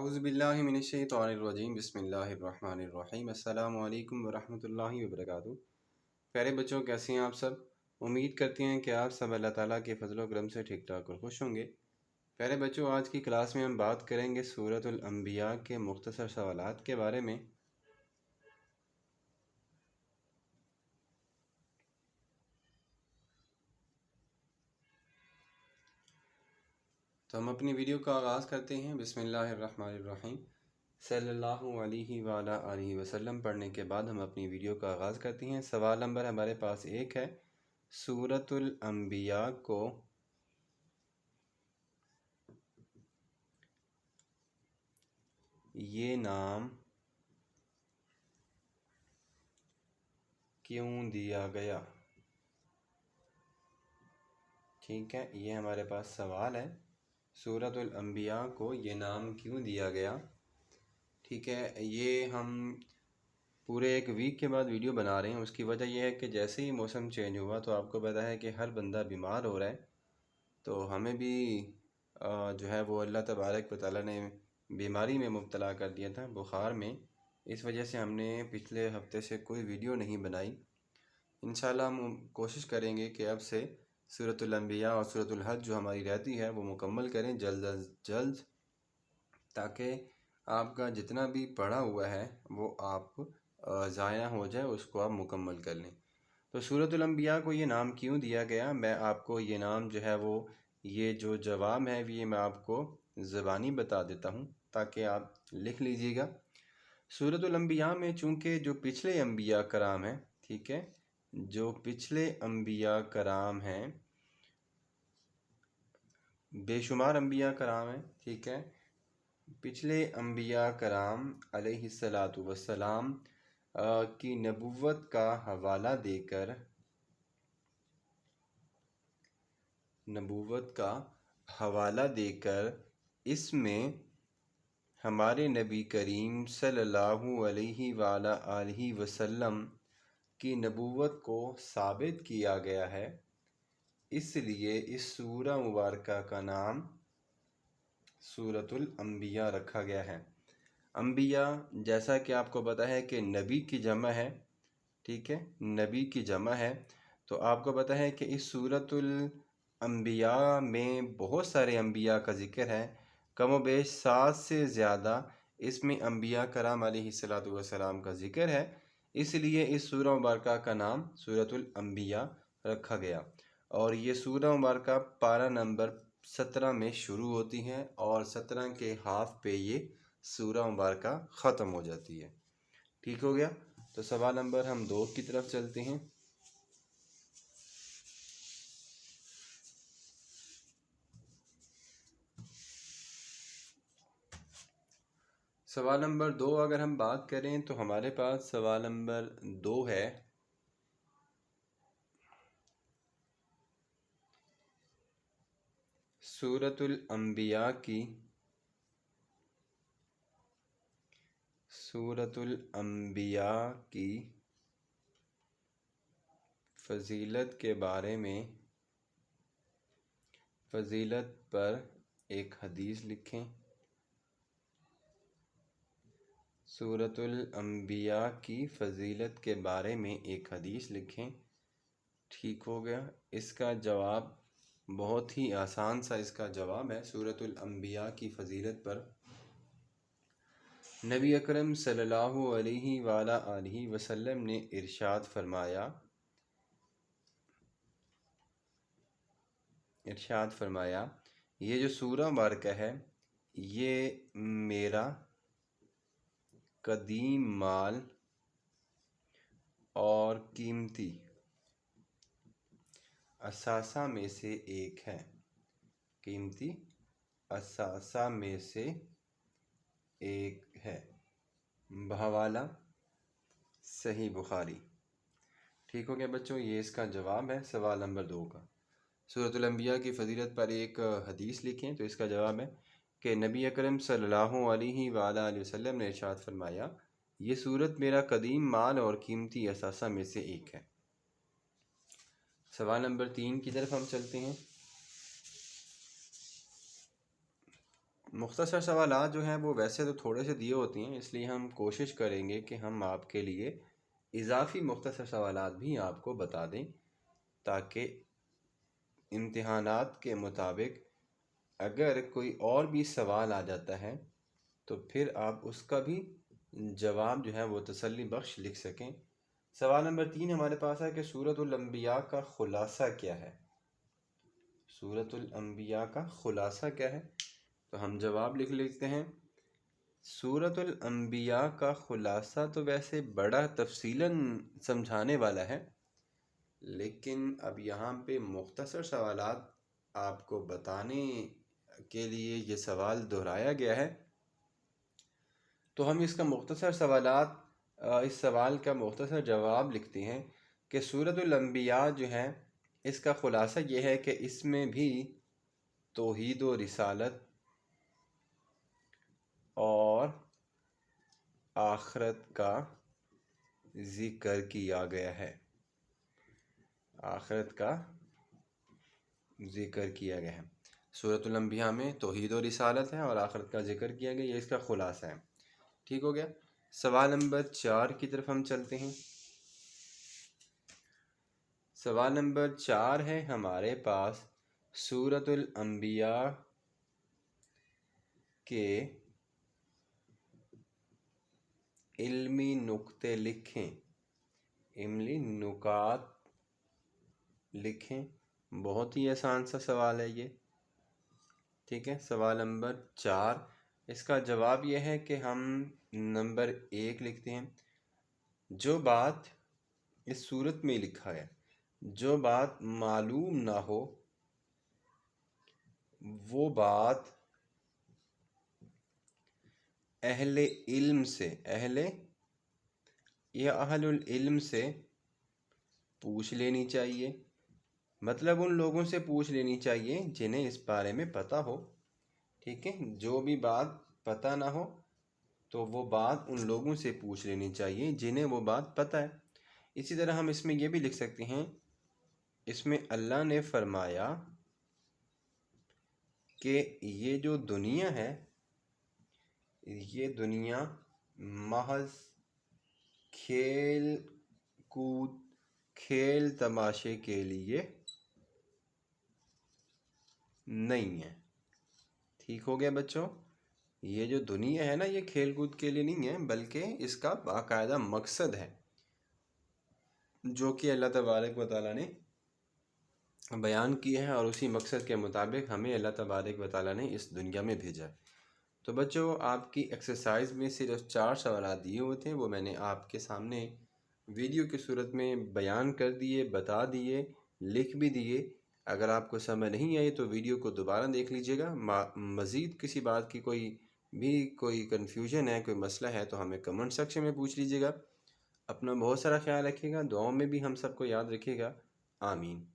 औज़ुबिल्लाहि मिनश्शैतानिर्रजीम बिस्मिल्लाहिर्रहमानिर्रहीम अस्सलामु अलैकुम वरहमतुल्लाहि वबरकातुहू। प्यारे बच्चों, कैसे हैं आप सब। उम्मीद करते हैं कि आप सब अल्लाह ताला के फजल व करम से ठीक ठाक और खुश होंगे। प्यारे बच्चों, आज की क्लास में हम बात करेंगे सूरतुल अंबिया के मुख्तसर सवालात के बारे में। तो हम अपनी वीडियो का आगाज़ करते हैं बिस्मिल्लाहिर्रहमानिर्रहीम सल्लल्लाहु अलैहि वाला आलिहि वसल्लम पढ़ने के बाद हम अपनी वीडियो का आगाज़ करते हैं। सवाल नंबर हमारे पास एक है, सूरतुल अंबिया को ये नाम क्यों दिया गया। ठीक है, ये हमारे पास सवाल है, सूरतुल अंबिया को ये नाम क्यों दिया गया। ठीक है, ये हम पूरे एक वीक के बाद वीडियो बना रहे हैं। उसकी वजह यह है कि जैसे ही मौसम चेंज हुआ तो आपको पता है कि हर बंदा बीमार हो रहा है, तो हमें भी जो है वो अल्लाह तबारक व तआला ने बीमारी में मुब्तला कर दिया था, बुखार में। इस वजह से हमने पिछले हफ्ते से कोई वीडियो नहीं बनाई। इंशाल्लाह हम कोशिश करेंगे कि अब से सूरतुल अंबिया और सूरतुल हज जो हमारी रहती है वो मुकम्मल करें जल्द अज जल्द, ताकि आपका जितना भी पढ़ा हुआ है वो आप ज़ाया हो जाए, उसको आप मुकम्मल कर लें। तो सूरतुल अंबिया को ये नाम क्यों दिया गया, मैं आपको ये नाम जो है वो ये जो जवाब है ये मैं आपको ज़बानी बता देता हूँ ताकि आप लिख लीजिएगा। सूरतुल अंबिया में चूँकि जो पिछले अंबिया कराम हैं, ठीक है, जो पिछले अंबिया कराम हैं, बेशुमार अंबिया कराम हैं, ठीक है, पिछले अंबिया कराम अलैहिस्सलातु वस्सलाम की नबुव्वत का हवाला देकर इसमें हमारे नबी करीम सल्लल्लाहु अलैहि वाला आलिहि वसल्लम की नबुव्वत को साबित किया गया है। इसलिए इस सूरा मुबारका का नाम सूरतुल अंबिया रखा गया है। अंबिया जैसा कि आपको पता है कि नबी की जमा है, ठीक है, नबी की जमा है। तो आपको पता है कि इस सूरतुल अंबिया में बहुत सारे अंबिया का ज़िक्र है, कम व बेश 7 से ज़्यादा इसमें अंबिया कराम अलैहिस्सलातु वस्सलाम का ज़िक्र है। इसलिए इस सूरा मुबारका का नाम सूरतुल अंबिया रखा गया। और ये सूरा मुबारका पारा नंबर 17 में शुरू होती है और 17 के हाफ पे ये सूरा मुबारका ख़त्म हो जाती है। ठीक हो गया। तो सवाल नंबर हम 2 की तरफ चलते हैं। सवाल नंबर 2 अगर हम बात करें तो हमारे पास सवाल नंबर 2 है, सूरतुल अंबिया की फ़जीलत के बारे में, फ़जीलत पर एक हदीस लिखें। सूरतुल अंबिया की फ़जीलत के बारे में एक हदीस लिखें। ठीक हो गया। इसका जवाब बहुत ही आसान सा इसका जवाब है। सूरतुल अंबिया की फ़जीलत पर नबी अकरम सल्लल्लाहु अलैहि वाला आलिहि वसल्लम ने इरशाद फरमाया, ये जो सूरा मुबारक है ये मेरा कदीम माल और कीमती असासा में से एक है। कीमती असासा में से एक है। बहवाला सही बुखारी। ठीक हो गया बच्चों, ये इसका जवाब है सवाल नंबर 2 का। सूरतुल अंबिया की फ़जीलत पर एक हदीस लिखें। तो इसका जवाब है कि नबी अकरम सल्लल्लाहु अलैहि वसल्लम ने इरशाद फरमाया, ये सूरत मेरा कदीम माल और कीमती असासा में से एक है। सवाल नंबर 3 की तरफ हम चलते हैं। मुख्तसर सवालात जो हैं वो वैसे तो थोड़े से दिए होती हैं, इसलिए हम कोशिश करेंगे कि हम आपके लिए इजाफ़ी मुख्तसर सवालात भी आपको बता दें, ताकि इम्तिहानात के मुताबिक अगर कोई और भी सवाल आ जाता है तो फिर आप उसका भी जवाब जो है वो तसल्ली बख्श लिख सकें। सवाल नंबर 3 हमारे पास है कि सूरतुल अंबिया का खुलासा क्या है। सूरतुल अंबिया का खुलासा क्या है, तो हम जवाब लिख लेते हैं। सूरतुल अंबिया का खुलासा तो वैसे बड़ा तफसीलन समझाने वाला है, लेकिन अब यहाँ पे मुख्तसर सवालात आपको बताने के लिए ये सवाल दोहराया गया है, तो हम इसका मुख्तसर सवालात इस सवाल का मुख्तसर जवाब लिखते हैं कि सूरतुल अंबिया जो है इसका ख़ुलासा ये है कि इसमें भी तौहीद व रिसालत और आखरत का ज़िक्र किया गया है। आखरत का ज़िक्र किया गया है। सूरतुल अंबिया में तौहीद व रिसालत है और आखरत का ज़िक्र किया गया, ये इसका ख़ुलासा है। ठीक हो गया। सवाल नंबर 4 की तरफ हम चलते हैं। सवाल नंबर 4 है हमारे पास, सूरतुल अंबिया के इल्मी नुक्ते लिखें। इल्मी नुकात लिखें। बहुत ही आसान सा सवाल है ये। ठीक है, सवाल नंबर 4, इसका जवाब यह है कि हम नंबर 1 लिखते हैं, जो बात इस सूरत में लिखा है, जो बात मालूम ना हो वो बात अहले इल्म से, अहलुल इल्म से पूछ लेनी चाहिए। मतलब उन लोगों से पूछ लेनी चाहिए जिन्हें इस बारे में पता हो। ठीक है, जो भी बात पता ना हो तो वो बात उन लोगों से पूछ लेनी चाहिए जिन्हें वो बात पता है। इसी तरह हम इसमें यह भी लिख सकते हैं, इसमें अल्लाह ने फरमाया कि ये जो दुनिया है, ये दुनिया महज खेल कूद, खेल तमाशे के लिए नहीं है। ठीक हो गया बच्चों, ये जो दुनिया है ना, ये खेल कूद के लिए नहीं है, बल्कि इसका बाकायदा मकसद है जो कि अल्लाह तबारक व तआला ने बयान किया है, और उसी मकसद के मुताबिक हमें अल्लाह तबारक व तआला ने इस दुनिया में भेजा है। तो बच्चों, आपकी एक्सरसाइज में सिर्फ 4 सवाल दिए हुए थे, वो मैंने आपके सामने वीडियो की सूरत में बयान कर दिए, बता दिए, लिख भी दिए। अगर आपको समझ नहीं आई तो वीडियो को दोबारा देख लीजिएगा। मज़ीद किसी बात की कोई कन्फ्यूजन है, कोई मसला है तो हमें कमेंट सेक्शन में पूछ लीजिएगा। अपना बहुत सारा ख्याल रखिएगा, दुआओं में भी हम सबको याद रखिएगा। आमीन।